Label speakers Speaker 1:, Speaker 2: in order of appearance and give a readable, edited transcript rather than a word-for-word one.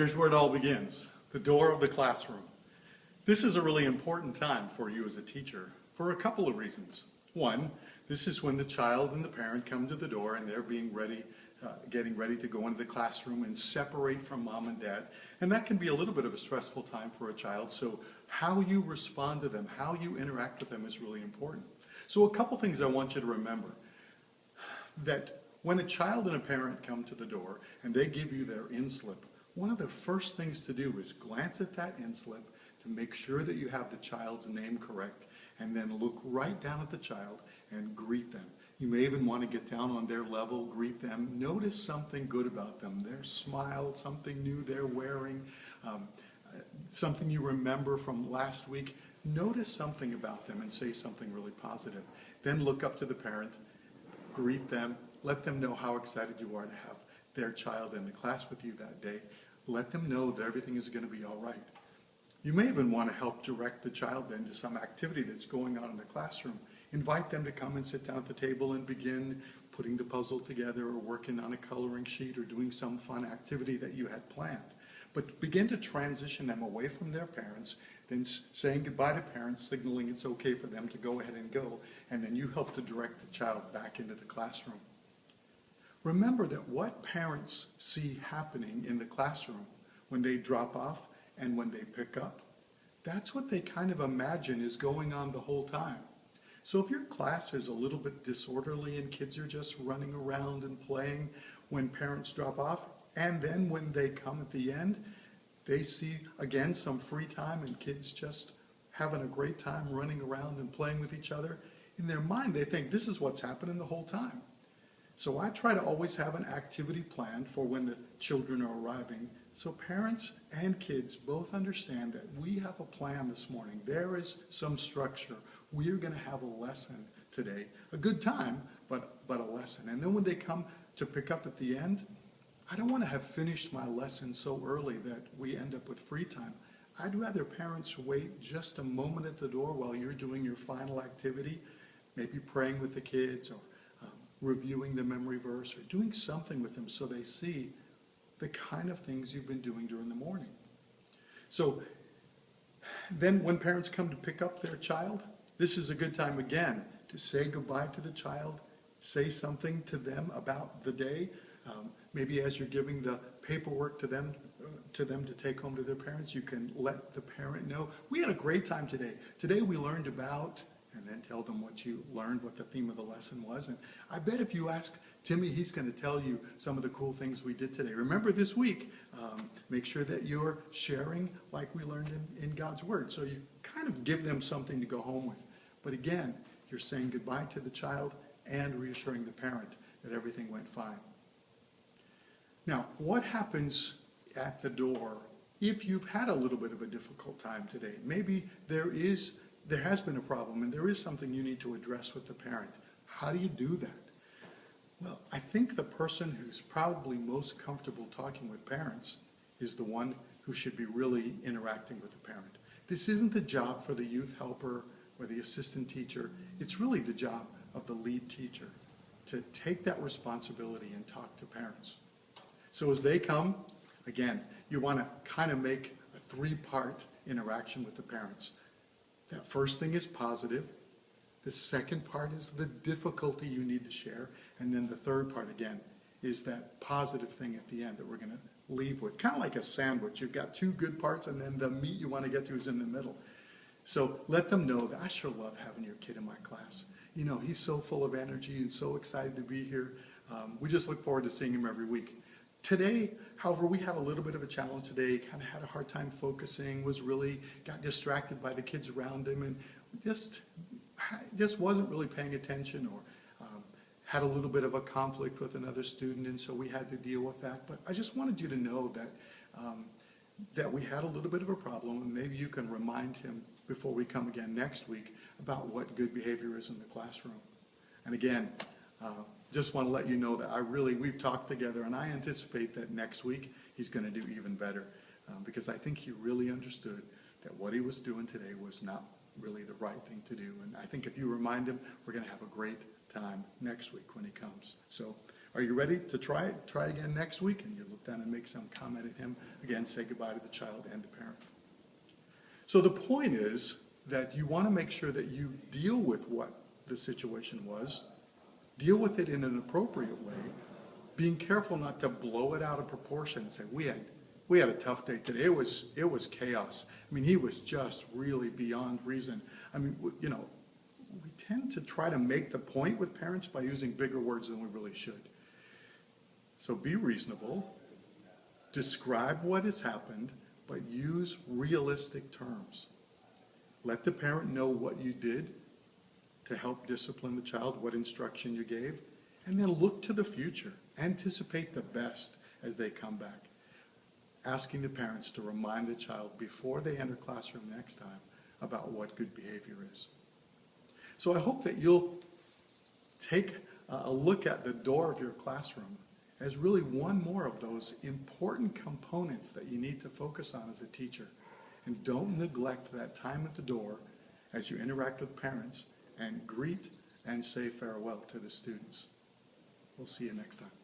Speaker 1: Here's where it all begins, the door of the classroom. This is a really important time for you as a teacher for a couple of reasons. One, this is when the child and the parent come to the door and they're getting ready to go into the classroom and separate from mom and dad. And that can be a little bit of a stressful time for a child, so how you respond to them, how you interact with them is really important. So a couple things I want you to remember. That when a child and a parent come to the door and they give you their in-slip, one of the first things to do is glance at that in-slip to make sure that you have the child's name correct, and then look right down at the child and greet them. You may even want to get down on their level, greet them, notice something good about them, their smile, something new they're wearing, something you remember from last week. Notice something about them and say something really positive. Then look up to the parent, greet them, let them know how excited you are to have their child in the class with you that day. Let them know that everything is going to be all right. You may even want to help direct the child then to some activity that's going on in the classroom. Invite them to come and sit down at the table and begin putting the puzzle together or working on a coloring sheet or doing some fun activity that you had planned. But begin to transition them away from their parents, then saying goodbye to parents, signaling it's okay for them to go ahead and go, and then you help to direct the child back into the classroom. Remember that what parents see happening in the classroom when they drop off and when they pick up, that's what they kind of imagine is going on the whole time. So if your class is a little bit disorderly and kids are just running around and playing when parents drop off, and then when they come at the end, they see again some free time and kids just having a great time running around and playing with each other, in their mind they think this is what's happening the whole time. So I try to always have an activity planned for when the children are arriving, so parents and kids both understand that we have a plan this morning. There is some structure. We are going to have a lesson today. A good time, but a lesson. And then when they come to pick up at the end, I don't want to have finished my lesson so early that we end up with free time. I'd rather parents wait just a moment at the door while you're doing your final activity, maybe praying with the kids or reviewing the memory verse or doing something with them so they see the kind of things you've been doing during the morning. So then when parents come to pick up their child, this is a good time again to say goodbye to the child, say something to them about the day. Maybe as you're giving the paperwork to them to take home to their parents, you can let the parent know, we had a great time today. Today we learned about, and then tell them what you learned, what the theme of the lesson was. And I bet if you ask Timmy, he's going to tell you some of the cool things we did today. Remember this week, make sure that you're sharing like we learned in God's Word. So you kind of give them something to go home with. But again, you're saying goodbye to the child and reassuring the parent that everything went fine. Now, what happens at the door if you've had a little bit of a difficult time today? Maybe there has been a problem and there is something you need to address with the parent. How do you do that? Well, I think the person who's probably most comfortable talking with parents is the one who should be really interacting with the parent. This isn't the job for the youth helper or the assistant teacher. It's really the job of the lead teacher to take that responsibility and talk to parents. So as they come, again, you want to kind of make a three-part interaction with the parents. That first thing is positive. The second part is the difficulty you need to share. And then the third part, again, is that positive thing at the end that we're going to leave with. Kind of like a sandwich. You've got two good parts, and then the meat you want to get to is in the middle. So let them know that I sure love having your kid in my class. You know, he's so full of energy and so excited to be here. We just look forward to seeing him every week. Today, however, we had a little bit of a challenge today, kind of had a hard time focusing, got distracted by the kids around him, and just wasn't really paying attention, or had a little bit of a conflict with another student, and so we had to deal with that. But I just wanted you to know that we had a little bit of a problem, and maybe you can remind him before we come again next week about what good behavior is in the classroom. And again, just want to let you know that we've talked together, and I anticipate that next week he's going to do even better, because I think he really understood that what he was doing today was not really the right thing to do. And I think if you remind him, we're going to have a great time next week when he comes. So Are you ready to try it? Try again next week, and you look down and make some comment at him. Again, say goodbye to the child and the parent. So the point is that you want to make sure that you deal with what the situation was, deal with it in an appropriate way, being careful not to blow it out of proportion and say, we had a tough day today. It was chaos. I mean, he was just really beyond reason. I mean, you know, we tend to try to make the point with parents by using bigger words than we really should. So be reasonable, describe what has happened, but use realistic terms. Let the parent know what you did to help discipline the child, what instruction you gave, and then look to the future. Anticipate the best as they come back. Asking the parents to remind the child before they enter classroom next time about what good behavior is. So I hope that you'll take a look at the door of your classroom as really one more of those important components that you need to focus on as a teacher. And don't neglect that time at the door as you interact with parents and greet and say farewell to the students. We'll see you next time.